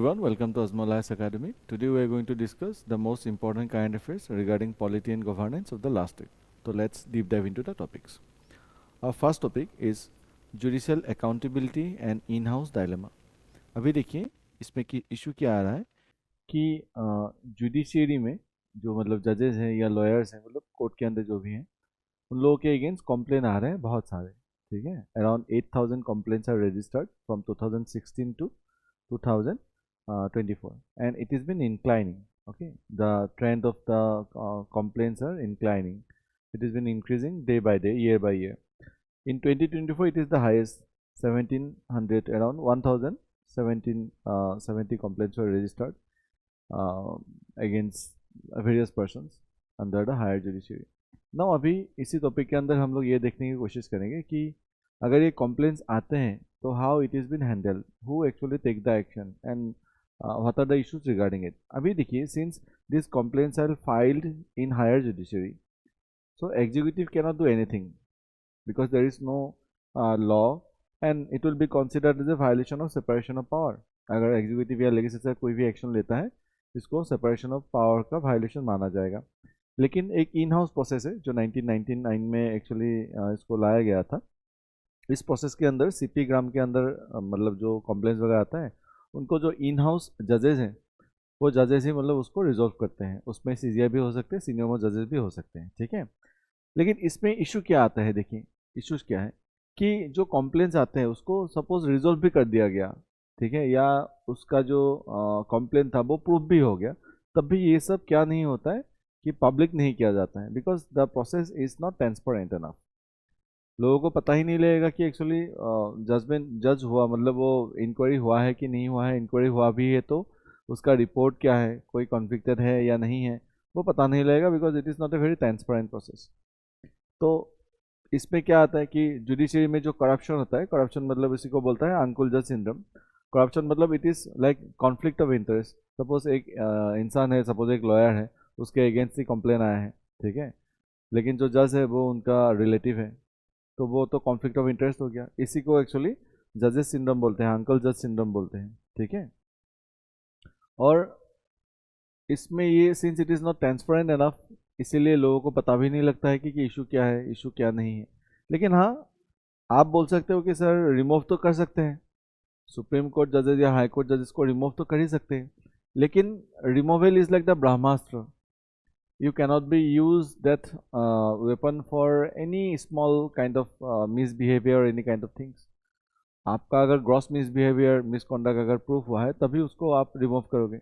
everyone, welcome to Osmolas Academy. Today we are going to discuss the most important current affairs regarding polity and governance of the last week. So let's deep dive into the topics. Our first topic is judicial accountability and in-house dilemma. अभी देखिए इसमें की issue क्या आ रहा है कि judiciary में जो मतलब जजेस हैं या लॉयर्स हैं मतलब कोर्ट के अंदर जो भी हैं उन लोगों के अगेंस्ट कंप्लेन आ रहे हैं बहुत सारे. ठीक है, around 8,000 complaints are registered from 2016 to 2024 and it has been inclining. Okay, the trend of the complaints are inclining. It has been increasing day by day, year by year. In 2024 it is the highest, 1700, around 1070 complaints were registered against various persons under the higher judiciary. Now अभी इसी topic के अंदर हम लोग ये देखने की कोशिश करेंगे कि अगर ये कंप्लेंट्स आते हैं तो how it is been handle, who actually take the action and what are the issues regarding it. अभी देखिए since this complaints are filed in higher judiciary, so executive cannot do anything because there is no law and it will be considered as a violation of separation of power. अगर executive या legislature कोई भी action लेता है इसको separation of power का violation माना जाएगा. लेकिन एक इन हाउस प्रोसेस है जो 1999 में एक्चुअली इसको लाया गया था. इस प्रोसेस के अंदर सीपी ग्राम के अंदर मतलब जो कंप्लेंट्स वगैरह आता है उनको जो इन हाउस जजेस हैं वो जजेस ही मतलब उसको रिजॉल्व करते हैं. उसमें सीजीआई भी हो सकते हैं, सीनियर मोस्ट जजेस भी हो सकते हैं. ठीक है, लेकिन इसमें इशू क्या आता है, देखिए इशूज़ क्या है कि जो कंप्लेंट्स आते हैं उसको सपोज रिजॉल्व भी कर दिया गया, ठीक है, या उसका जो कंप्लेंट था वो प्रूफ भी हो गया, तब भी ये सब क्या नहीं होता है कि पब्लिक नहीं किया जाता है because the process is not transparent enough. लोगों को पता ही नहीं लगेगा कि एक्चुअली जज हुआ मतलब वो इंक्वायरी हुआ है कि नहीं हुआ है. इंक्वायरी हुआ भी है तो उसका रिपोर्ट क्या है, कोई कॉन्फ्लिक्टेड है या नहीं है, वो पता नहीं लगेगा because it is not a very transparent process. तो इसमें क्या आता है कि जुडिशरी में जो करप्शन होता है, करप्शन मतलब इसी को बोलता है अंकुल जज सिंड्रोम. करप्शन मतलब it is like conflict of interest. Suppose एक इंसान है, सपोज एक लॉयर है, उसके अगेंस्ट ही कंप्लेन आया है, ठीक है, लेकिन जो जज है वो उनका रिलेटिव है, तो वो तो कॉन्फ्लिक्ट ऑफ इंटरेस्ट हो गया. इसी को एक्चुअली जजेस सिंड्रोम बोलते हैं, अंकल जज सिंड्रोम बोलते हैं. ठीक है, और इसमें ये since it is not transparent enough इसीलिए लोगों को पता भी नहीं लगता है कि इशू क्या है, इशू क्या नहीं है. लेकिन हाँ, आप बोल सकते हो कि सर रिमूव तो कर सकते हैं, सुप्रीम कोर्ट जजेस या हाई कोर्ट जजेस को रिमूव तो कर ही सकते हैं, लेकिन removal is like the Brahmastra. you cannot be use that weapon for any small kind of misbehavior or any kind of things. आपका अगर ग्रॉस मिसबिहेवियर मिसकॉन्डक्ट अगर प्रूफ हुआ है तभी उसको आप रिमूव करोगे.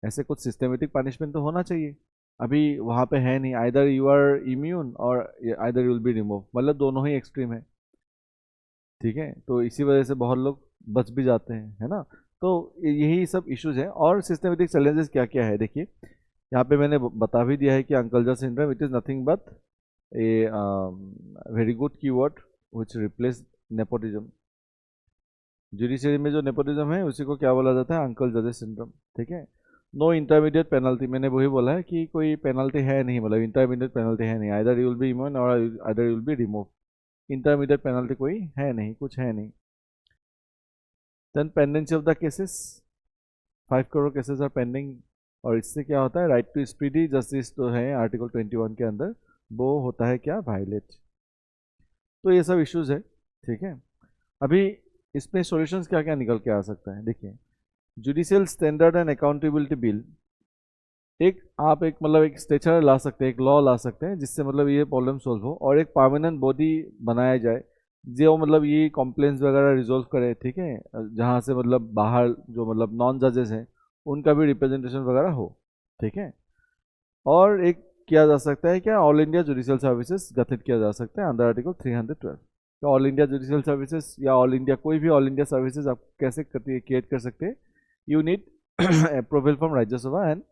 ऐसे कुछ सिस्टमेटिक पनिशमेंट तो होना चाहिए. अभी वहाँ पे है नहीं, आइदर यू आर इम्यून और either you will be remove, मतलब दोनों ही एक्सट्रीम है. ठीक है, तो इसी वजह से बहुत लोग बच भी जाते हैं, है ना. तो यही सब इश्यूज हैं. और सिस्टमेटिक चैलेंजेस क्या क्या है देखिए, यहाँ पे मैंने बता भी दिया है कि अंकल जज syndrome it is nothing but a very good keyword which replace nepotism. Judiciary में जो नेपोटिज्म है उसी को क्या बोला जाता है, अंकल जजेस सिंड्रोम. ठीक है, नो इंटरमीडिएट पेनल्टी, मैंने वही बोला है कि कोई पेनल्टी है नहीं, मतलब इंटरमीडिएट पेनल्टी है नहीं, either you will be immune और either you will be remove. Intermediate penalty कोई है नहीं, कुछ है नहीं. Then pendency of the cases, 5 crore cases are pending. और इससे क्या होता है, राइट टू स्पीडी जस्टिस तो है आर्टिकल 21 के अंदर, वो होता है क्या, वायलेट. तो ये सब इश्यूज है. ठीक है, अभी इसमें सॉल्यूशंस क्या क्या निकल के आ सकता है. देखिए, judicial standard and accountability bill, एक आप एक मतलब एक स्ट्रेचर ला सकते हैं, एक लॉ ला सकते हैं जिससे मतलब ये प्रॉब्लम सॉल्व हो, और एक परमानेंट बॉडी बनाया जाए जो मतलब ये कंप्लेंट्स वगैरह रिजोल्व करे. ठीक है, जहाँ से मतलब बाहर जो मतलब नॉन जजेस हैं उनका भी रिप्रेजेंटेशन वगैरह हो. ठीक है, और एक किया जा सकता है क्या, ऑल इंडिया जुडिशियल सर्विसेज गठित किया जा सकता है अंडर आर्टिकल 312. तो ऑल इंडिया जुडिशियल सर्विसेज या ऑल इंडिया कोई भी ऑल इंडिया सर्विसेज आप कैसे क्रिएट कर सकते हैं, you need approval from Rajya Sabha and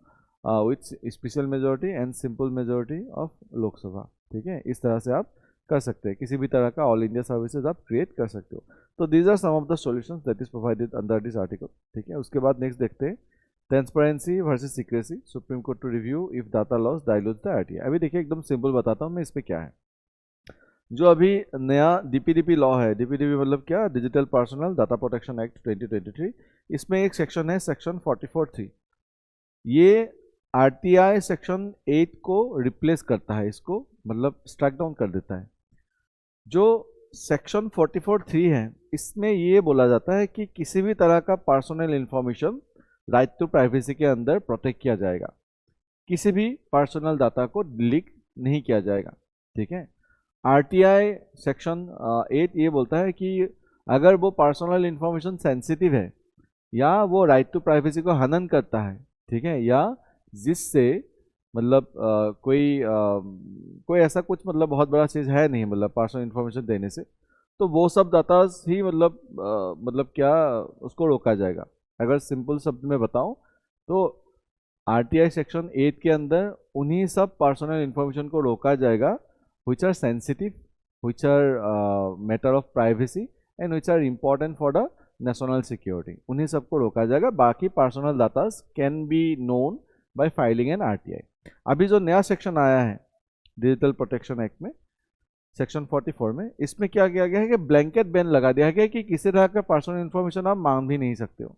with special majority and simple majority of Lok Sabha. ठीक है, इस तरह से आप कर सकते हैं, किसी भी तरह का ऑल इंडिया सर्विसेज आप क्रिएट कर सकते हो. तो these are some of the solutions that is provided under this article. ठीक है, उसके बाद नेक्स्ट देखते हैं transparency versus secrecy, supreme court to review if data laws dilute the RTI. अभी देखिए एकदम सिंपल बताता हूँ मैं, इस पर क्या है. जो अभी नया डीपीडीपी लॉ है, डीपीडीपी मतलब क्या, digital personal data protection act 2023, इसमें एक सेक्शन है सेक्शन 44(3). ये आरटीआई सेक्शन 8 को रिप्लेस करता है, इसको मतलब स्ट्राइक डाउन कर देता है। जो सेक्शन 44(3) है, इसमें ये बोला जाता है कि किसी भी तरह का personal information right to privacy के अंदर प्रोटेक्ट किया जाएगा, किसी भी पर्सनल डाटा को लीक नहीं किया जाएगा, ठीक है। आरटीआई सेक्शन 8 ये बोलता है कि अगर वो पर्सनल इंफॉर्मेशन सेंसिटिव है या वो राइट टू प्राइवेसी को हनन करता है, ठीक है, या जिससे मतलब कोई ऐसा कुछ मतलब बहुत बड़ा चीज़ है नहीं मतलब पर्सनल इंफॉर्मेशन देने से, तो वो सब डाटाज ही मतलब क्या उसको रोका जाएगा। अगर सिंपल शब्द में बताऊं तो आरटीआई सेक्शन 8 के अंदर उन्हीं सब पर्सनल इंफॉर्मेशन को रोका जाएगा which are sensitive, which are matter of privacy and which are important for the national security, उन्हीं सबको रोका जाएगा। बाकी personal datas can be known by filing an RTI. अभी जो नया सेक्शन आया है डिजिटल प्रोटेक्शन एक्ट में सेक्शन 44 में, इसमें क्या किया गया है कि ब्लैंकेट बैन लगा दिया गया कि किसी तरह का पर्सनल इन्फॉर्मेशन आप मांग भी नहीं सकते हो।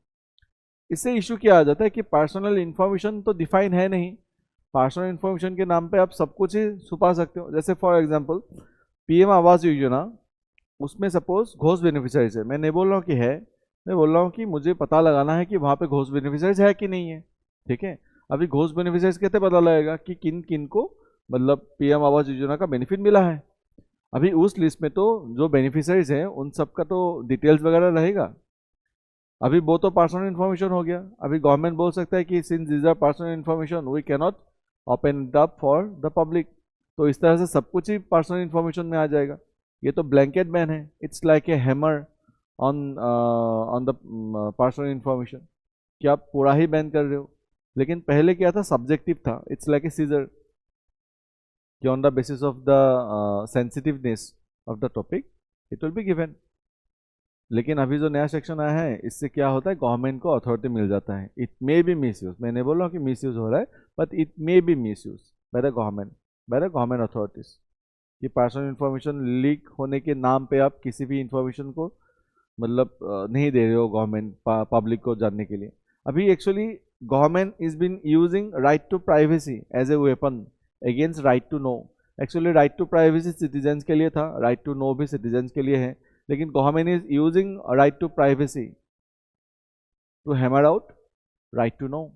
इससे इशू क्या आ जाता है कि पर्सनल इन्फॉर्मेशन तो डिफाइन है नहीं, पर्सनल इन्फॉर्मेशन के नाम पे आप सब कुछ ही छुपा सकते हो। जैसे for example PM Awas Yojana, उसमें सपोज घोष बेनिफिशियरीज है, मैं नहीं बोल रहा हूँ कि है, मैं बोल रहा हूँ कि मुझे पता लगाना है कि वहाँ पे घोष बेनिफिशियरीज है कि नहीं है, ठीक है। अभी घोष बेनिफिशियरीज कैसे पता लगेगा कि किन किन को मतलब पीएम आवास योजना का बेनिफिट मिला है। अभी उस लिस्ट में तो जो बेनिफिशियरीज हैं उन सब का तो डिटेल्स वगैरह रहेगा। अभी वो तो पर्सनल इन्फॉर्मेशन हो गया। अभी गवर्नमेंट बोल सकता है कि since this are personal information we can not open it up for the public, तो इस तरह से सब कुछ ही पर्सनल इन्फॉर्मेशन में आ जाएगा। ये तो ब्लैंकेट बैन है, it's like a hammer on the personal information कि आप पूरा ही बैन कर रहे हो। लेकिन पहले क्या था, सब्जेक्टिव था, इट्स लाइक ए सीजर कि on the basis of the sensitiveness of the topic it will be given. लेकिन अभी जो नया सेक्शन आया है इससे क्या होता है, गवर्नमेंट को अथॉरिटी मिल जाता है। It may be miss use, मैं नहीं बोल रहा हूँ कि मिस यूज हो रहा है, but it may be miss use by the government authorities कि पर्सनल इन्फॉर्मेशन लीक होने के नाम पे आप किसी भी इंफॉर्मेशन को मतलब नहीं दे रहे हो गवर्नमेंट पब्लिक को जानने के लिए। अभी actually government is been using right to privacy as a weapon against right to know. Actually right to privacy citizens के लिए था, राइट टू नो भी सिटीजन्स के लिए है, लेकिन government is using right to privacy to hammer out right to know.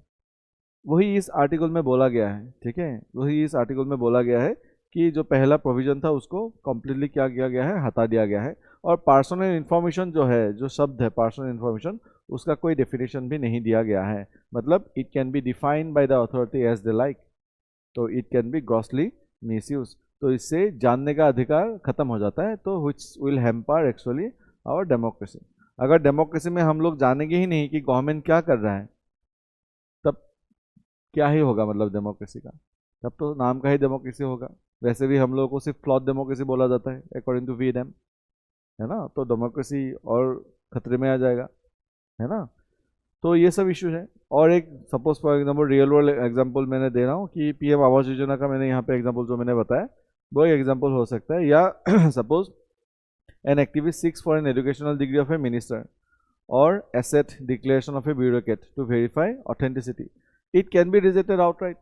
वही इस आर्टिकल में बोला गया है, ठीक है, वही इस आर्टिकल में बोला गया है कि जो पहला प्रोविजन था उसको कम्प्लीटली क्या किया गया है, हटा दिया गया है। और पर्सनल इन्फॉर्मेशन जो है, जो शब्द है पर्सनल इन्फॉर्मेशन, उसका कोई डेफिनेशन भी नहीं दिया गया है। मतलब it can be defined by the authority as they like, तो it can be grossly misuse. तो इससे जानने का अधिकार खत्म हो जाता है, तो which will hamper actually our democracy. अगर डेमोक्रेसी में हम लोग जानेंगे ही नहीं कि गवर्नमेंट क्या कर रहा है, तब क्या ही होगा मतलब डेमोक्रेसी का, तब तो नाम का ही डेमोक्रेसी होगा। वैसे भी हम लोगों को सिर्फ फ्लॉट डेमोक्रेसी बोला जाता है अकॉर्डिंग टू वी डैम, है ना, तो डेमोक्रेसी और खतरे में आ जाएगा, है ना। तो ये सब इशू है। और एक suppose for example real world example मैंने दे रहा हूँ कि पीएम आवास योजना का मैंने यहाँ पे एग्जांपल जो मैंने बताया वो एक एग्जांपल हो सकता है। या suppose an activist seeks for an educational degree of a minister और asset declaration of a bureaucrat to verify authenticity, it can be rejected outright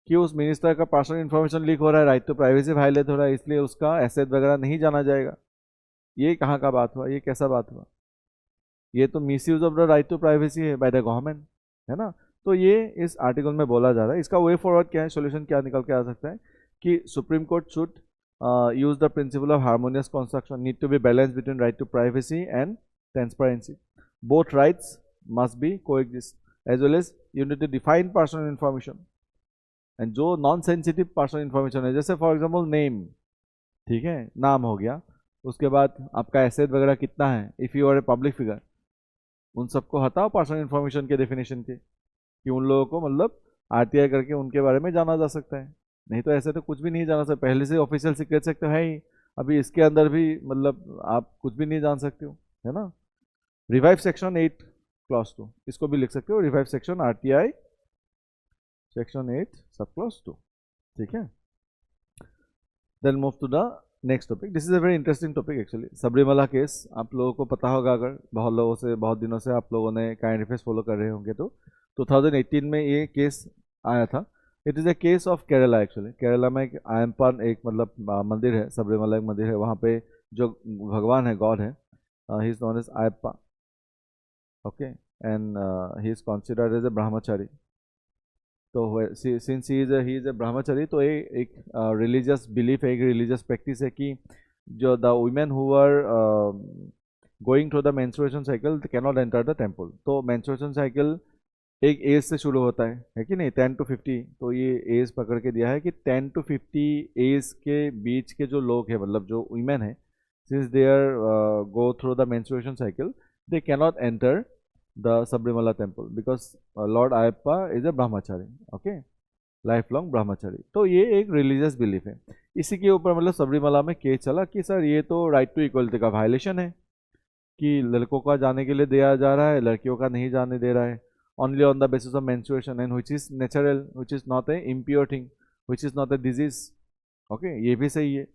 कि उस मिनिस्टर का पर्सनल इन्फॉर्मेशन लीक हो रहा है, राइट टू प्राइवेसी वायलेट हो रहा है, इसलिए उसका एसेट वगैरह नहीं जाना जाएगा। ये कहाँ का बात हुआ, ये कैसा बात हुआ, ये तो misuse of the right to privacy है बाय द गवर्नमेंट, है ना। तो ये इस आर्टिकल में बोला जा रहा है। इसका वे फॉरवर्ड क्या है, सोल्यूशन क्या निकल के आ सकता है कि supreme court should use the principle of harmonious construction, need to be balanced between right to privacy and transparency. Both rights must be coexist, as well as you need to define personal information. And जो non sensitive personal information है, जैसे for example name, ठीक है, नाम हो गया, उसके बाद आपका एसेट वगैरह कितना है, if you are a public figure, उन सबको हटाओ पर्सनल इन्फॉर्मेशन के डेफिनेशन के, कि उन लोगों को मतलब आरटीआई करके उनके बारे में जाना जा सकता है। नहीं तो ऐसे तो कुछ भी नहीं जाना सकता, पहले से ऑफिशियल सीक्रेट सेक्ट तो है ही, अभी इसके अंदर भी मतलब आप कुछ भी नहीं जान सकते हो, है ना। रिवाइव सेक्शन 8 क्लॉज 2, इसको भी लिख सकते हो, revive section RTI section 8 sub clause 2, ठीक है। Then move to the next topic, this is a very interesting topic actually. Sabarimala case आप लोगों को पता होगा, अगर बहुत लोगों से बहुत दिनों से आप लोगों ने काइंड अफेयर्स फॉलो कर रहे होंगे तो 2018 में ये केस आया था। It is a case of Kerala actually. Kerala में एक आयम्पान एक मतलब मंदिर है, सबरीमला एक मंदिर है, वहाँ पे जो भगवान है, गॉड है, he is known as Ayyappa, okay, and he is considered as a brahmachari. तो since he is a brahmachari, तो ये एक रिलीजियस बिलीफ है, एक रिलीजियस प्रैक्टिस है कि जो the women who are going through the menstruation cycle cannot enter the temple. तो मेंस्ट्रुएशन साइकिल एक एज से शुरू होता है कि नहीं, 10 to 50। तो ये एज पकड़ के दिया है कि 10 to 50 एज के बीच के जो लोग हैं, मतलब जो वुमेन है, since they are go through the menstruation cycle, they cannot enter the Sabrimala temple because Lord Ayappa is a brahmachari, okay, lifelong brahmachari। तो ये एक रिलीजियस बिलीफ है। इसी के ऊपर मतलब सबरीमला में केस चला कि सर ये तो राइट टू इक्वलिटी का वायलेशन है कि लड़कों का जाने के लिए दिया जा रहा है, लड़कियों का नहीं जाने दे रहा है, only on the basis of menstruation and which is natural, which is not a impure thing, which is not a disease, okay, ये भी सही है।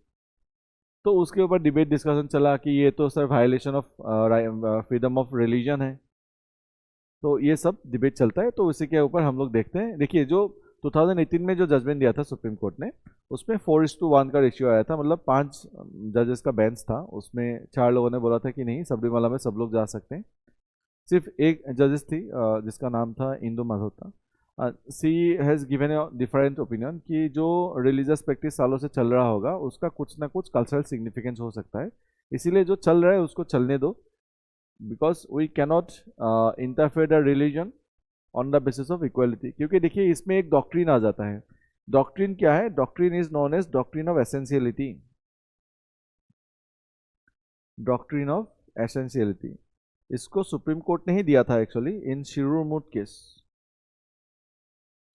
तो उसके ऊपर डिबेट डिस्कशन चला कि ये तो sir violation of freedom of religion है। तो ये सब डिबेट चलता है, तो उसी के ऊपर हम लोग देखते हैं। देखिए, जो 2018 में जो जजमेंट दिया था सुप्रीम कोर्ट ने, उसमें 4:1 का रेशियो आया था, मतलब 5 जजेस का बेंच था, उसमें 4 लोगों ने बोला था कि नहीं, सबरीमला में सब लोग जा सकते हैं। सिर्फ एक जजेस थी जिसका नाम था Indu Malhotra. She has given a different opinion कि जो रिलीजियस प्रैक्टिस सालों से चल रहा होगा उसका कुछ ना कुछ कल्चरल सिग्निफिकेंस हो सकता है, इसीलिए जो चल रहा है उसको चलने दो, because we cannot interfere the religion on the basis of equality. क्योंकि देखिए, इसमें एक डॉक्ट्रिन आ जाता है। डॉक्ट्रिन क्या है? Doctrine is known as doctrine of essentiality. Doctrine of essentiality, इसको सुप्रीम कोर्ट ने ही दिया था actually in Shirur Mutt case.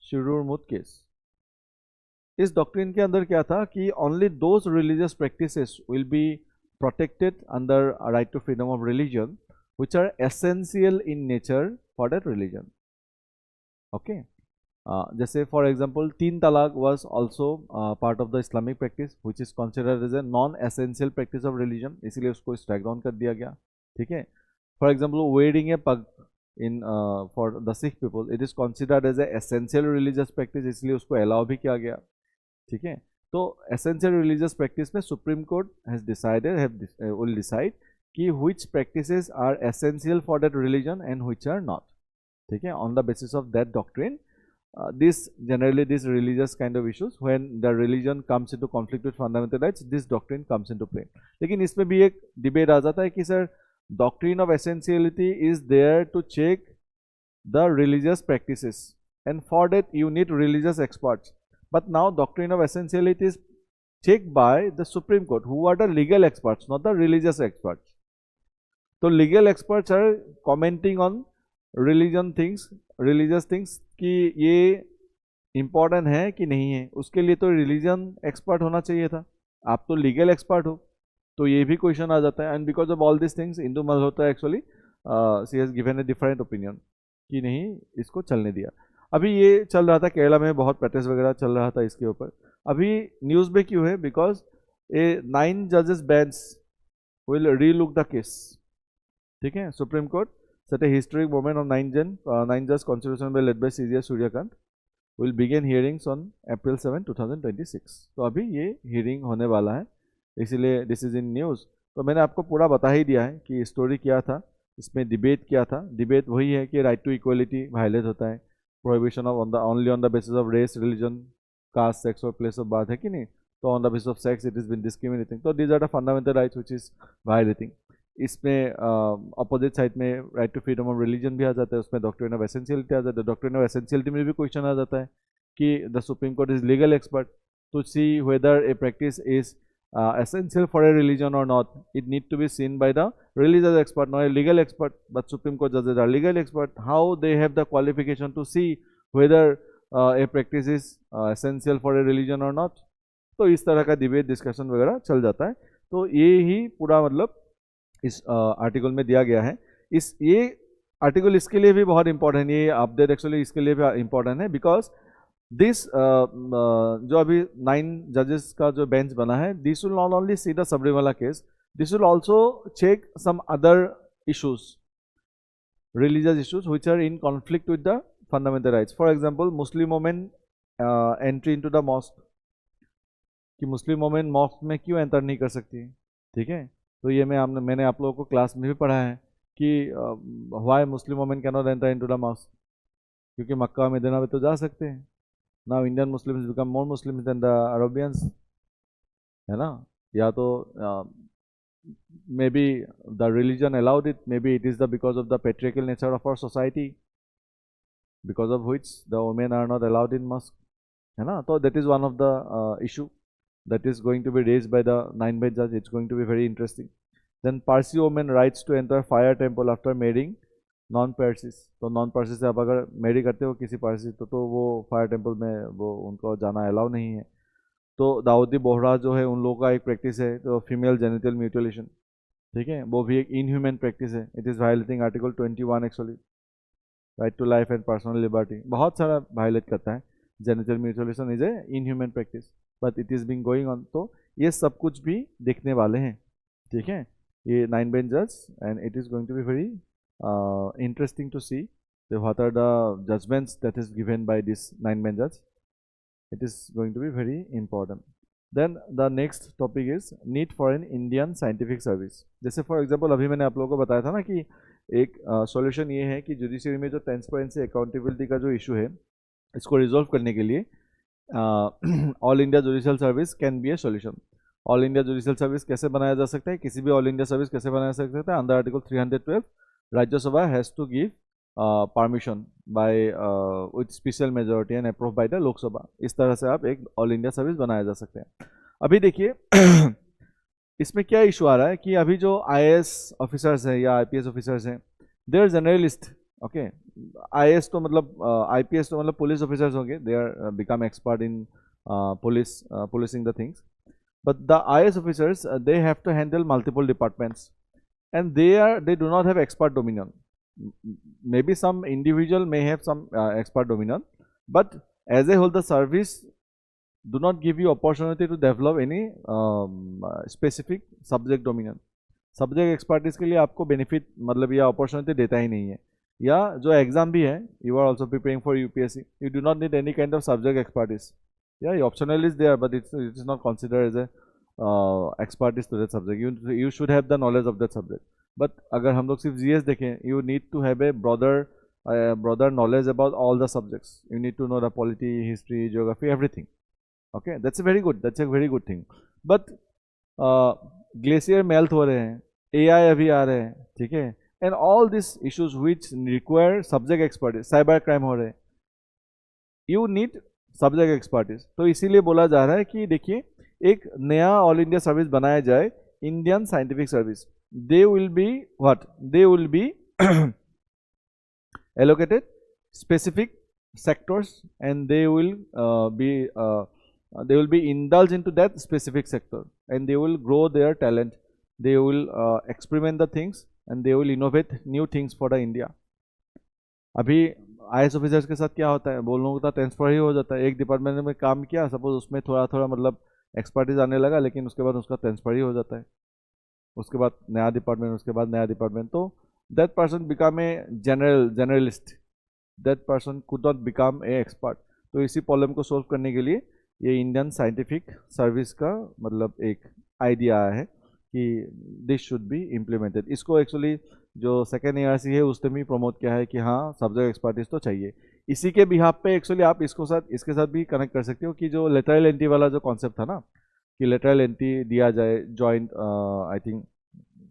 Shirur Mutt case, इस डॉक्ट्रिन के अंदर क्या था कि only those religious practices will be protected under a right to freedom of religion which are essential in nature for that religion, okay। जैसे फॉर एग्जांपल 3 तलाक was also part of the Islamic practice which is considered as a non essential practice of religion, इसीलिए उसको strike down कर दिया गया, ठीक है। For example wearing a pug in for the Sikh people, it is considered as a essential religious practice, इसलिए उसको allow भी किया गया, ठीक है। तो एसेंशियल रिलीजियस प्रैक्टिस में supreme court has decided will decide कि which practices are essential for that religion and which are not, ठीक है। On the basis of that doctrine, this generally this religious kind of issues when the religion comes into conflict with fundamental rights, this doctrine comes into play. लेकिन इसमें भी एक debate आ जाता है कि sir doctrine of essentiality is there to check the religious practices and for that you need religious experts. But now doctrine of essentiality is checked by the Supreme Court, who are the legal experts, not the religious experts. So legal experts are commenting on religious things कि ये important है कि नहीं है, उसके लिए तो religion expert होना चाहिए था, आप तो legal expert हो, तो ये भी क्वेश्चन आ जाता है। And because of all this things Indu Malhotra actually she has given a different opinion कि नहीं, इसको चलने दिया। अभी ये चल रहा था केरला में, बहुत प्रोटेस्ट वगैरह चल रहा था इसके ऊपर। अभी न्यूज़ में क्यों है? बिकॉज ए 9 जजेस bench will relook the case, ठीक है। Supreme court set A historic moment on 9 जज constitution bench led by CJS Suryakant will begin hearings on April 7, 2026। तो अभी ये हियरिंग होने वाला है, इसीलिए दिस इज इन न्यूज़। तो मैंने आपको पूरा बता ही दिया है कि स्टोरी क्या था, इसमें डिबेट क्या था। डिबेट वही है कि राइट टू इक्वलिटी वायलेट होता है, prohibition of only on the basis of race, religion, caste, sex और प्लेस ऑफ बर्थ, है कि नहीं। तो on the basis of sex it is been discriminating, तो these are the fundamental rights which is violating. इसमें opposite side में right to freedom of religion भी आ जाता है, उसमें डॉक्ट्रिन ऑफ एसेंशियलिटी आ जाता है। डॉक्ट्रिन ऑफ एसेंशियलिटी में भी क्वेश्चन आ जाता है कि the supreme court is legal expert to see whether a practice is essential for a religion or not. It need to be seen by the religious expert, not a legal expert. But Supreme Court judges are legal expert. How they have the qualification to see whether a practice is essential for a religion or not? तो इस तरह का debate discussion वगैरह चल जाता है। तो ये ही पूरा मतलब इस आर्टिकल में दिया गया है। ये आर्टिकल इसके लिए भी बहुत इंपॉर्टेंट है, ये अपडेट एक्चुअली इसके लिए भी इंपॉर्टेंट है बिकॉज दिस जो अभी 9 जजेस का जो बेंच बना है, this will not only see the Sabarimala case, this will also check some other issues, religious issues which are in conflict with the fundamental rights. For example, Muslim women entry into the mosque, कि मुस्लिम women mask में क्यों enter नहीं कर सकती, ठीक है। तो ये मैंने आप लोगों को क्लास में भी पढ़ा है कि why Muslim women can not enter into the mosque, क्योंकि मक्का मदीना में तो जा सकते हैं। Now Indian Muslims become more Muslims than the Arabians, है ना। या तो maybe the religion allowed it, maybe it is the because of the patriarchal nature of our society, because of which the women are not allowed in mosque, है ना। तो that is one of the issue that is going to be raised by the 9 bench judge. It's going to be very interesting. Then Parsi women rights to enter fire temple after marrying non Parsis. तो non Parsi से आप अगर Mary करते हो किसी पारसी तो वो fire temple में वो उनको जाना अलाउ नहीं है। तो दाऊदी बोहरा जो है उन लोगों का एक प्रैक्टिस है, तो फीमेल जेनिटल म्यूटिलेशन, ठीक है, वो भी एक इनह्यूमन प्रैक्टिस है। It is violating article 21 actually, right to life and personal liberty, बहुत सारा वायलेट करता है। Genital mutilation is a inhuman practice but it is being going on. तो ये सब कुछ भी देखने वाले हैं, ठीक है, ये 9 बेंच जज, and it is going to be very interesting to see what are the judgments that is given by this 9 bench judge. It is going to be very important. Then the next topic is need for an Indian scientific service. जैसे for example अभी मैंने आप लोगों को बताया था ना कि एक सॉल्यूशन ये है कि जुडिशरी में जो ट्रांसपेरेंसी अकाउंटेबिलिटी का जो इशू है इसको रिजोल्व करने के लिए all India judicial service can be A solution. All India judicial service कैसे बनाया जा सकता है, किसी भी ऑल इंडिया सर्विस कैसे बनाया जा सकता है, under article 312 Rajya Sabha has to give permission by with special majority and approved by the Lok Sabha। इस तरह से आप एक ऑल इंडिया सर्विस बनाया जा सकते हैं। अभी देखिए इसमें क्या इशू आ रहा है कि अभी जो IAS ऑफिसर्स हैं या IPS ऑफिसर्स हैं, they are journalist, okay. IAS तो मतलब IPS तो मतलब पुलिस ऑफिसर्स होंगे, they are become expert in policing the things, but the IAS officers they have to handle multiple departments and they do not have expert dominion. Maybe some individual may have some expert dominion, but as a whole the service do not give you opportunity to develop any specific subject dominion. Subject expertise के लिए आपको benefit मतलब या opportunity देता ही नहीं है। या जो एग्जाम भी है, you are also preparing for UPSC, you do not need any kind of subject expertise, या optional is there but it is not considered as a expertise to that subject. You should have the knowledge of that subject. But अगर हम लोग सिर्फ GS देखें, you need to have a broader knowledge about all the subjects. You need to know the polity, history, geography, everything. Okay, that's a very good thing. But glacier melt हो रहे हैं, AI अभी आ रहे हैं, ठीक है, and all these issues which require subject expertise, cyber crime हो रहे हैं, you need subject expertise. तो इसीलिए बोला जा रहा है कि देखिए एक नया ऑल इंडिया सर्विस बनाया जाए, Indian scientific service. They will be what, they will be allocated specific sectors and they will be indulged into that specific sector and they will grow their talent, they will experiment the things and they will innovate new things for the India. अभी IAS officers के साथ क्या होता है, वो लोगों का transfer ही हो जाता है। एक डिपार्टमेंट में काम किया, सपोज उसमें थोड़ा थोड़ा मतलब एक्सपर्टीज आने लगा, लेकिन उसके बाद उसका ट्रांसफर ही हो जाता है, उसके बाद नया डिपार्टमेंट, उसके बाद नया डिपार्टमेंट। तो that person become a journalist, that person could not become a expert. तो इसी प्रॉब्लम को सोल्व करने के लिए ये इंडियन साइंटिफिक सर्विस का मतलब एक आइडिया आया है कि दिस शुड बी इम्प्लीमेंटेड। इसको एक्चुअली जो सेकेंड ARC है उसने भी प्रमोट किया है कि हाँ सब्जेक्ट एक्सपर्टीज तो चाहिए। इसी के बिहाफ पे एक्चुअली आप इसके साथ भी कनेक्ट कर सकते हो कि जो लेटरल एंट्री वाला जो कॉन्सेप्ट था ना कि लेटरल एंट्री दिया जाए joint, I think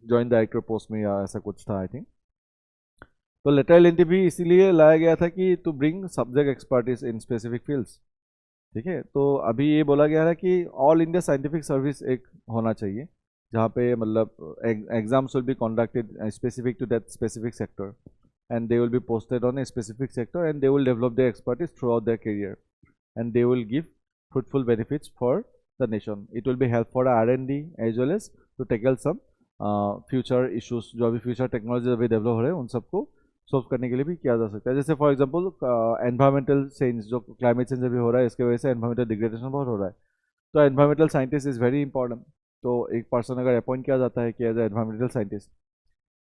joint director post में या ऐसा कुछ था आई थिंक। तो लेटरल एंट्री भी इसीलिए लाया गया था कि to bring subject expertise in specific fields, ठीक है। तो अभी ये बोला गया है कि ऑल इंडिया साइंटिफिक सर्विस एक होना चाहिए जहाँ पे मतलब exams will be conducted specific to that specific sector and they will be posted on a specific sector and they will develop their expertise throughout their career and they will give fruitful benefits for the nation. It will be help for R&D as well as to tackle some future issues जो अभी future technology अभी develop हो रहे हैं उन सबको solve करने के लिए भी किया जा सकता है। जैसे फॉर एग्जांपल एनवायरमेंटल चेंज, जो क्लाइमेट चेंज अभी हो रहा है, इसके वजह से एनवायरमेंटल डिग्रेडेशन बहुत हो रहा है, तो environmental scientist is very important. तो एक पर्सन अगर अपॉइंट किया जाता है कि एज ए एनवायरमेंटल साइंटिस्ट,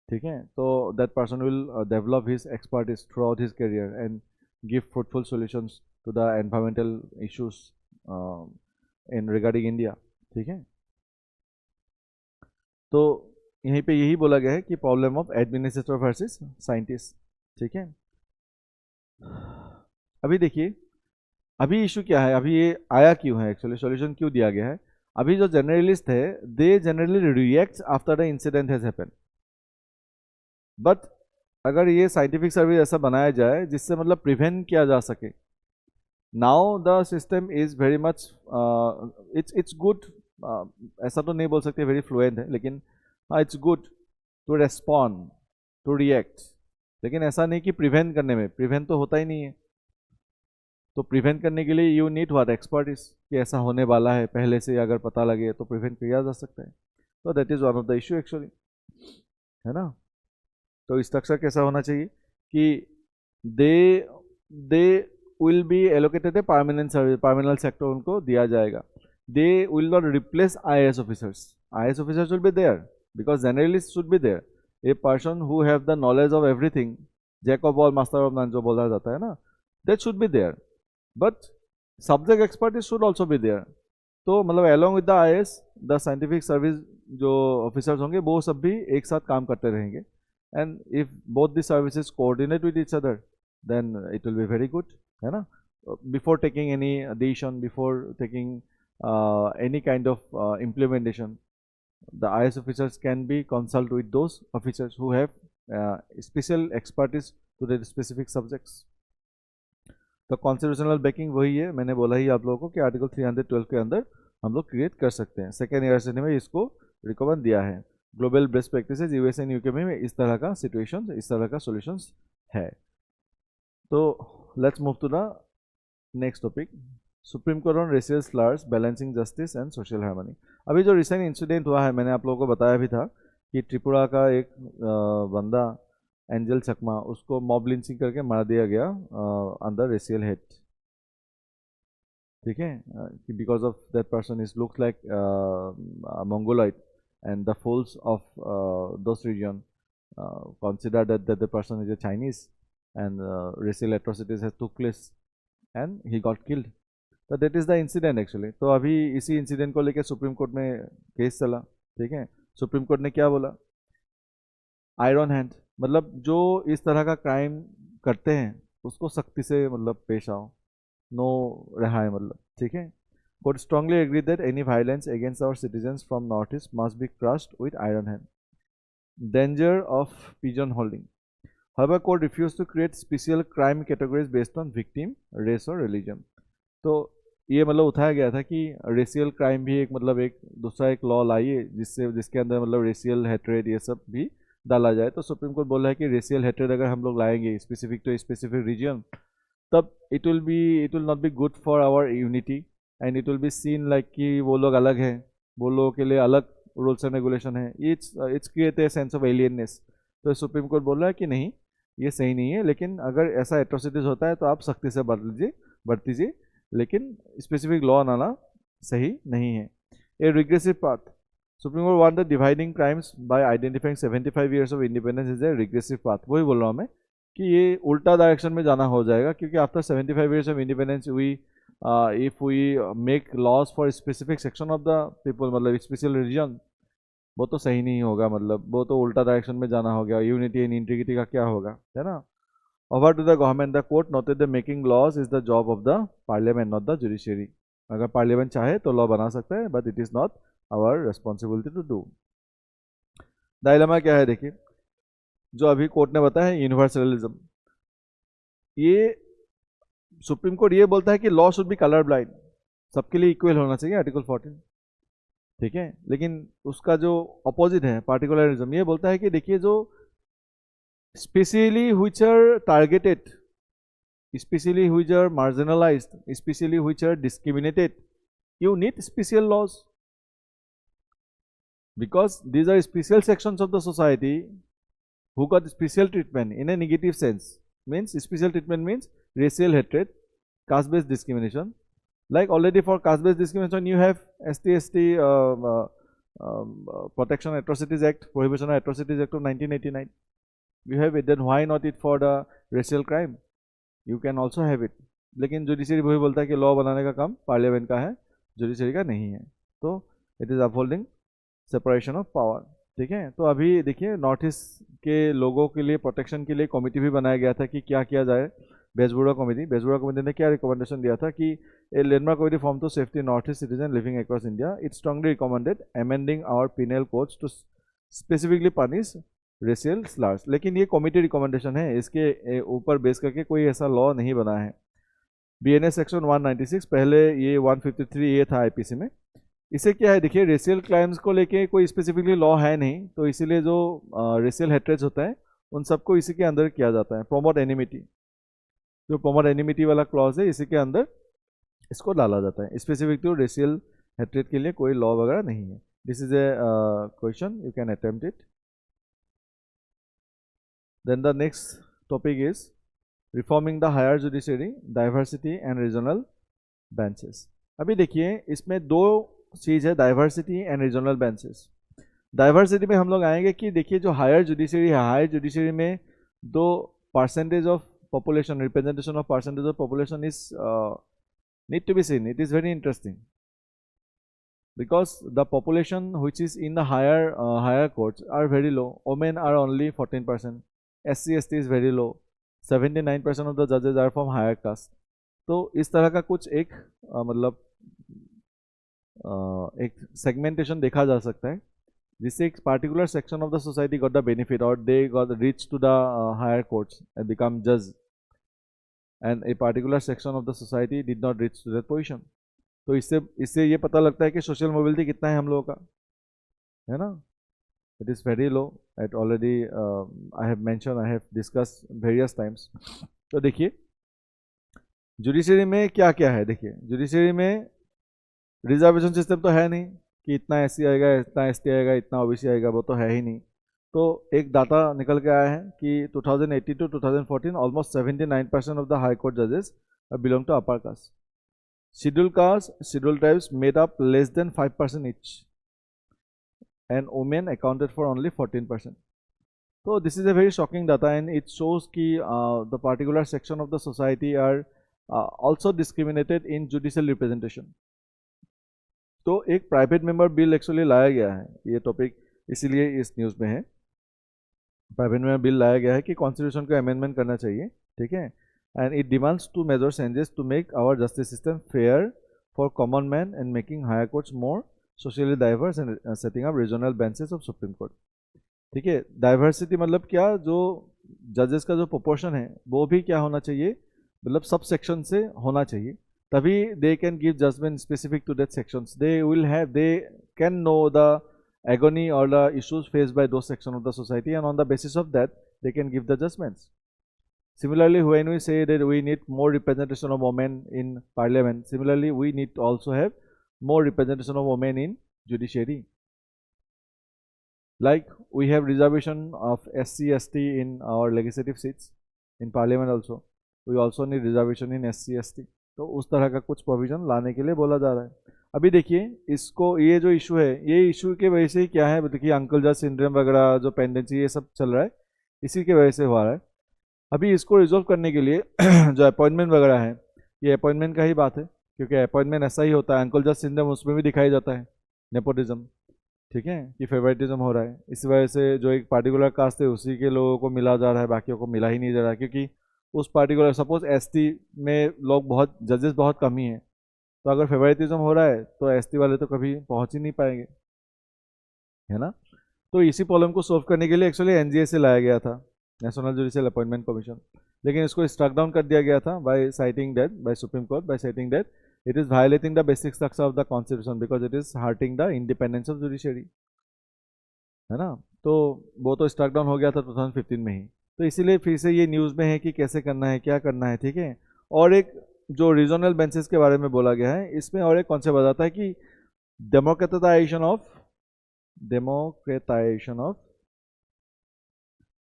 ठीक है, तो that person will develop his expertise throughout his career and give fruitful solutions to the environmental issues in regarding India, ठीक है। तो यहीं पे यही बोला गया है कि problem of administrator versus scientist, ठीक है। अभी देखिए, अभी इशू क्या है, अभी ये आया क्यों है, एक्चुअली सॉल्यूशन क्यों दिया गया है। अभी जो जर्नलिस्ट है, they generally react after the incident has happen, but अगर ये साइंटिफिक सर्विस ऐसा बनाया जाए जिससे मतलब प्रिवेंट किया जा सके, now the system is very much it's good, ऐसा तो नहीं बोल सकते वेरी फ्लुएंट है, लेकिन हाँ it's good to respond, to react, लेकिन ऐसा नहीं कि प्रिवेंट करने में, प्रिवेंट तो होता ही नहीं है। तो प्रिवेंट करने के लिए यू नीड व्हाट एक्सपर्टीज, कि ऐसा होने वाला है पहले से अगर पता लगे तो प्रिवेंट किया जा सकता है। तो that is one of the issue actually, है ना। तो स्ट्रक्चर कैसा होना चाहिए कि they they will be allocated a permanent service, permanent sector उनको दिया जाएगा। They will not replace IAS officers, IAS officers will be there because journalist should be there, a person who have the knowledge of everything, jack of all master of none जो बोला जाता है ना, that should be there, but subject expertise should also be there. तो मतलब along with the IAS, the scientific service जो officers होंगे वो सब भी एक साथ काम करते रहेंगे, and if both the services coordinate with each other then it will be very good, है ना। Before taking any decision, before taking any kind of implementation, the IAS officers can be consult with those officers who have special expertise to the specific subjects. तो constitutional banking वही है, मैंने बोला ही आप लोगों को कि आर्टिकल 312 के अंदर हम लोग क्रिएट कर सकते हैं। सेकेंड ईयर में इसको रिकमेंड दिया है। Global best practices US and UK में इस तरह का सिचुएशन, इस तरह का सॉल्यूशंस है। तो let's move to the next topic, supreme court on racial slurs, balancing justice and social harmony. अभी जो रिसेंट इंसिडेंट हुआ है, मैंने आप लोगों को बताया भी था कि त्रिपुरा का एक बंदा एंजल चकमा, उसको मॉब लिंचिंग करके मार दिया गया अंडर रेशियल हेट, ठीक है, कि because of that person is looks like mongoloid and the fools of those region consider that the person is a Chinese and racial atrocities has took place and he got killed. तो that is the incident actually. तो अभी इसी incident को लेकर supreme court में case चला, ठीक है। सुप्रीम कोर्ट ने क्या बोला, आयरन हैंड, मतलब जो इस तरह का क्राइम करते हैं उसको सख्ती से मतलब पेश आओ, नो रहा है मतलब, ठीक है। Court strongly agree that any violence against our citizens from north east must be crushed with iron hand. Danger of pigeon holding, however court refused to create special crime categories based on victim, race और religion। तो ये मतलब उठाया गया था कि racial crime भी एक मतलब एक दूसरा एक लॉ लाइए जिससे जिसके अंदर मतलब रेशियल हेट्रेड ये सब भी डाला जाए। तो सुप्रीम कोर्ट बोला है कि रेशियल हेट्रेड अगर हम लोग लाएंगे स्पेसिफिक टू स्पेसिफिक रीजन, तब it will not be good for our unity and it will be seen like कि वो लोग अलग हैं, वो लोगों के लिए अलग रूल्स एंड रेगुलेशन है, it's create a sense of alienness. तो सुप्रीम कोर्ट बोल रहा है कि नहीं, ये सही नहीं है, लेकिन अगर ऐसा एट्रोसिटीज होता है तो आप सख्ती से बरतीजिए, लेकिन स्पेसिफिक लॉ आना सही नहीं है। A regressive path, Supreme Court want the dividing crimes by identifying 75 years of independence is a regressive path. वही बोल रहा हूँ मैं कि ये उल्टा डायरेक्शन में जाना हो जाएगा, क्योंकि after 75 years of independence if we make laws for specific section of the people, मतलब स्पेशल रीजन, वो तो सही नहीं होगा, मतलब वो तो उल्टा डायरेक्शन में जाना हो गया। यूनिटी एंड इंटीग्रिटी का क्या होगा, है ना। Over to the government, the court noted the making laws is the job of the parliament not the judiciary. अगर पार्लियामेंट चाहे तो लॉ बना सकता है, but it is not our responsibility to do. Dilemma क्या है देखिए, जो अभी कोर्ट ने बताया है यूनिवर्सलिज्म, ये सुप्रीम कोर्ट ये बोलता है कि law should be colour blind, सबके लिए इक्वल होना चाहिए, आर्टिकल 14, ठीक है। लेकिन उसका जो अपोजिट है पार्टिकुलरिज्म, ये बोलता है कि देखिए जो specially which are targeted, specially which are marginalised, specially which are discriminated, you need special laws because these are special sections of the society who got special treatment in a negative sense. Means special treatment means racial hatred, caste-based discrimination. Like already for caste-based discrimination, you have ST Protection Atrocities Act, Prohibition of Atrocities Act of 1989. You have it. Then why not it for the racial crime? You can also have it. लेकिन judiciary वही बोलता है कि law बनाने का काम parliament का है, जुडिशरी का नहीं है. तो it is upholding separation of power. ठीक है. तो अभी देखिए नॉर्थ ईस्ट के लोगों के लिए प्रोटेक्शन के लिए कमेटी भी बनाया गया था कि क्या किया जाए. बेजबुरा कमेटी ने क्या रिकमेंडेशन दिया था कि a landmark committee form to safety north east citizen living across India. It strongly recommended amending our penal codes to specifically punish racial slurs. लेकिन ये कमेटी रिकमेंडेशन है, इसके ऊपर बेस करके कोई ऐसा लॉ नहीं बना है. BNS सेक्शन 196, पहले ये 153 ये था आईपीसी में. इसे क्या है देखिए, रेशियल क्राइम्स को लेके कोई स्पेसिफिकली लॉ है नहीं, तो इसीलिए जो रेशियल हेट्रेज होता है उन सबको इसी के अंदर किया जाता है. प्रोमोट एनिमिटी, जो प्रोमोट एनिमिटी वाला क्लॉज है इसी के अंदर इसको डाला जाता है. स्पेसिफिक टू रेशियल हेट्रेज के लिए कोई लॉ वगैरह नहीं है. This is a question, you can attempt it. Then the next topic is reforming the higher judiciary, diversity and regional benches. अभी देखिए इसमें दो चीज़ है, diversity and regional benches. Diversity में हम लोग आएंगे कि देखिए जो हायर जुडिशरी है, हायर जुडिशरी में दो percentage of population, representation of percentage of population is need to be seen. It is very interesting because the population which is in the higher courts are very low. Women are only 14%. SC ST is very low. 79% of the judges are from higher caste. तो इस तरह का कुछ एक मतलब एक segmentation देखा जा सकता है जिससे एक particular section of the society got the benefit or they got reached to the higher courts and become judge, and a particular section of the society did not reach to that position. तो इससे ये पता लगता है कि social mobility कितना है हम लोगों का, है ना. It is very low at already I have mention, I have discuss various times. तो देखिए जुडिशरी में क्या क्या है. देखिए जुडिशरी में रिजर्वेशन सिस्टम तो है नहीं कि इतना एससी आएगा, इतना एसटी आएगा, इतना ओबीसी आएगा, वो तो है ही नहीं. तो एक डाटा निकल के आया है कि 2018 to 2014 almost 79% of the high court जजेस belong to upper caste. Scheduled caste, scheduled tribes made up less than 5% each and women accounted for only 14%. तो this is a very shocking data and it shows कि the particular section of the society are also discriminated in judicial representation. तो एक private member bill actually लाया गया है, ये topic इसीलिए इस न्यूज़ में है. प्राइवेट मेंबर बिल लाया गया है कि कॉन्स्टिट्यूशन को अमेंडमेंट करना चाहिए. ठीक है. And it demands two major changes to make our justice system fair for common man and making higher courts more socially diverse and setting up regional benches of supreme court. ठीक है. Diversity मतलब क्या, जो जजेस का जो proportion है वो भी क्या होना चाहिए, मतलब सब सेक्शन से होना चाहिए, तभी they can give judgement specific to that sections. They can know the agony or the issues faced by those sections of the society, and on the basis of that they can give the judgments. Similarly, when we say that we need more representation of women in parliament, similarly we need to also have more representation of women in judiciary. Like we have reservation of SC ST in our legislative seats in parliament also. We also need reservation in SC ST. तो उस तरह का कुछ provision लाने के लिए बोला जा रहा है. अभी देखिए इसको, ये जो इशू है, ये इशू के वजह से ही क्या है, देखिए अंकल जज सिंड्रोम वगैरह जो पेंडेंसी ये सब चल रहा है, इसी के वजह से हुआ रहा है. अभी इसको रिजोल्व करने के लिए जो अपॉइंटमेंट वगैरह है, ये अपॉइंटमेंट का ही बात है, क्योंकि अपॉइंटमेंट ऐसा ही होता है. अंकल जज सिंड्रोम उसमें भी दिखाई जाता है, नेपोटिज्म. ठीक है, कि फेवरेटिज्म हो रहा है. इस वजह से जो एक पार्टिकुलर कास्ट है उसी के लोगों को मिला जा रहा है, बाकियों को मिला ही नहीं जा रहा है, क्योंकि उस पार्टिकुलर सपोज एसटी में लोग बहुत, जजेस बहुत कम ही हैं, तो अगर फेवरेटिज्म हो रहा है तो एसटी वाले तो कभी पहुंच ही नहीं पाएंगे, है ना. तो इसी प्रॉब्लम को सॉल्व करने के लिए एक्चुअली एनजीए से लाया गया था, नेशनल जुडिशियल अपॉइंटमेंट कमीशन, लेकिन इसको स्ट्रक डाउन कर दिया गया था by citing that, by Supreme Court, by citing that it is violating the basic structure of the constitution because it is hurting the independence of judiciary, है ना. तो वो तो स्ट्रक डाउन हो गया था 2015 में ही. तो इसीलिए फिर से ये न्यूज़ में है कि कैसे करना है, क्या करना है. ठीक है. और एक जो रीजनल बेंचेस के बारे में बोला गया है, इसमें और एक कॉन्सेप्ट बताता है कि डेमोक्रेटाइजेशन ऑफ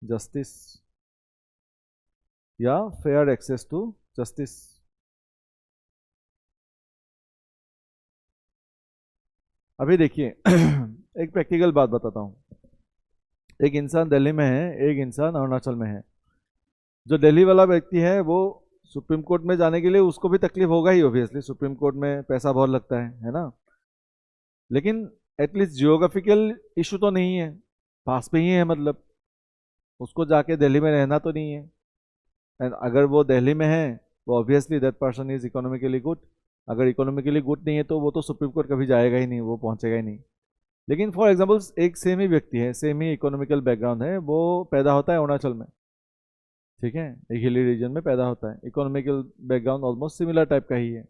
जस्टिस या फेयर एक्सेस टू जस्टिस। अभी देखिए एक प्रैक्टिकल बात बताता हूँ। एक इंसान दिल्ली में है, एक इंसान अरुणाचल में है। जो दिल्ली वाला व्यक्ति है वो सुप्रीम कोर्ट में जाने के लिए उसको भी तकलीफ होगा ही, ऑब्वियसली सुप्रीम कोर्ट में पैसा बहुत लगता है ना। लेकिन एटलीस्ट जियोग्राफिकल इशू तो नहीं है, पास में ही है, मतलब उसको जाके दिल्ली में रहना तो नहीं है। एंड अगर वो दिल्ली में है तो obviously that person is economically good. अगर इकोनॉमिकली गुड नहीं है तो वो तो सुप्रीम कोर्ट कभी जाएगा ही नहीं, वो पहुंचेगा ही नहीं। लेकिन फॉर एग्जाम्पल एक सेम ही व्यक्ति है, सेम ही इकोनॉमिकल बैकग्राउंड है, वो पैदा होता है अरुणाचल में, ठीक है, एक हिली रीजन में पैदा होता है, economical background almost similar type का ही है।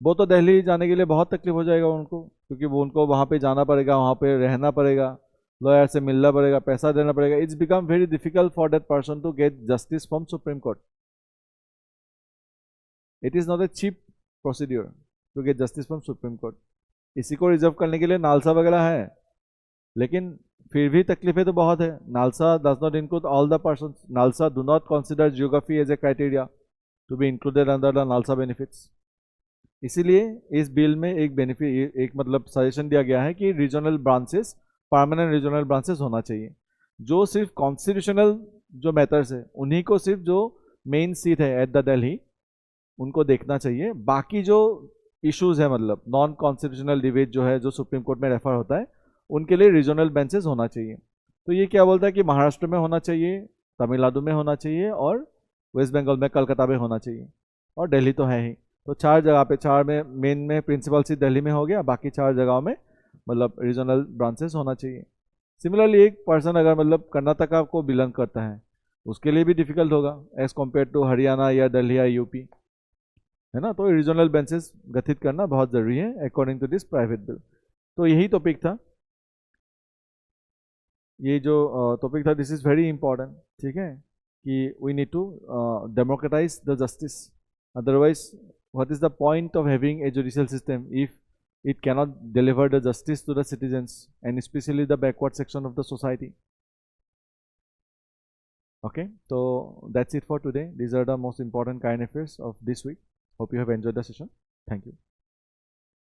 वो तो दिल्ली जाने के लिए बहुत तकलीफ हो जाएगा उनको, क्योंकि वो उनको वहाँ पे जाना पड़ेगा, वहाँ पे रहना पड़ेगा, लॉयर से मिलना पड़ेगा, पैसा देना पड़ेगा। It's become very difficult for that person to get justice from supreme court. It is not a cheap procedure to get justice from supreme court. इसी को रिजर्व करने के लिए नालसा वगैरह है, लेकिन फिर भी तकलीफें तो बहुत है। NALSA does not include all the person. NALSA do not consider geography as a criteria to be included under the NALSA benefits. इसीलिए इस बिल में एक बेनिफिट, एक मतलब सजेशन दिया गया है कि regional branches, permanent regional branches होना चाहिए, जो सिर्फ कॉन्स्टिट्यूशनल जो मैटर्स है उन्हीं को, सिर्फ जो मेन सीट है एट द दिल्ली उनको देखना चाहिए। बाकी जो इश्यूज है, मतलब नॉन कॉन्स्टिट्यूशनल डिबेट जो है, जो सुप्रीम कोर्ट में रेफर होता है, उनके लिए रीजनल बेंचेस होना चाहिए। तो ये क्या बोलता है कि महाराष्ट्र में होना चाहिए, तमिलनाडु में होना चाहिए, और वेस्ट बंगाल में कलकत्ता में होना चाहिए, और दिल्ली तो है ही। तो 4 जगह पे, 4 में मेन में प्रिंसिपल सीट दिल्ली में हो गया, बाकी 4 जगहों में मतलब रीजनल ब्रांचेस होना चाहिए। सिमिलरली एक पर्सन अगर मतलब कर्नाटका को बिलोंग करता है, उसके लिए भी डिफिकल्ट होगा एज कम्पेयर टू हरियाणा या दिल्ली या यूपी, है ना। तो रीजनल बेंचेस गठित करना बहुत जरूरी है according to this private bill. तो यही टॉपिक था, ये जो टॉपिक था, दिस इज वेरी इंपॉर्टेंट, ठीक है, कि we need to democratise the justice. Otherwise what is the point of having a judicial system if it cannot deliver the justice to the citizens, and especially the backward section of the society? Okay, so that's it for today. These are the most important current affairs of this week. Hope you have enjoyed the session. Thank you.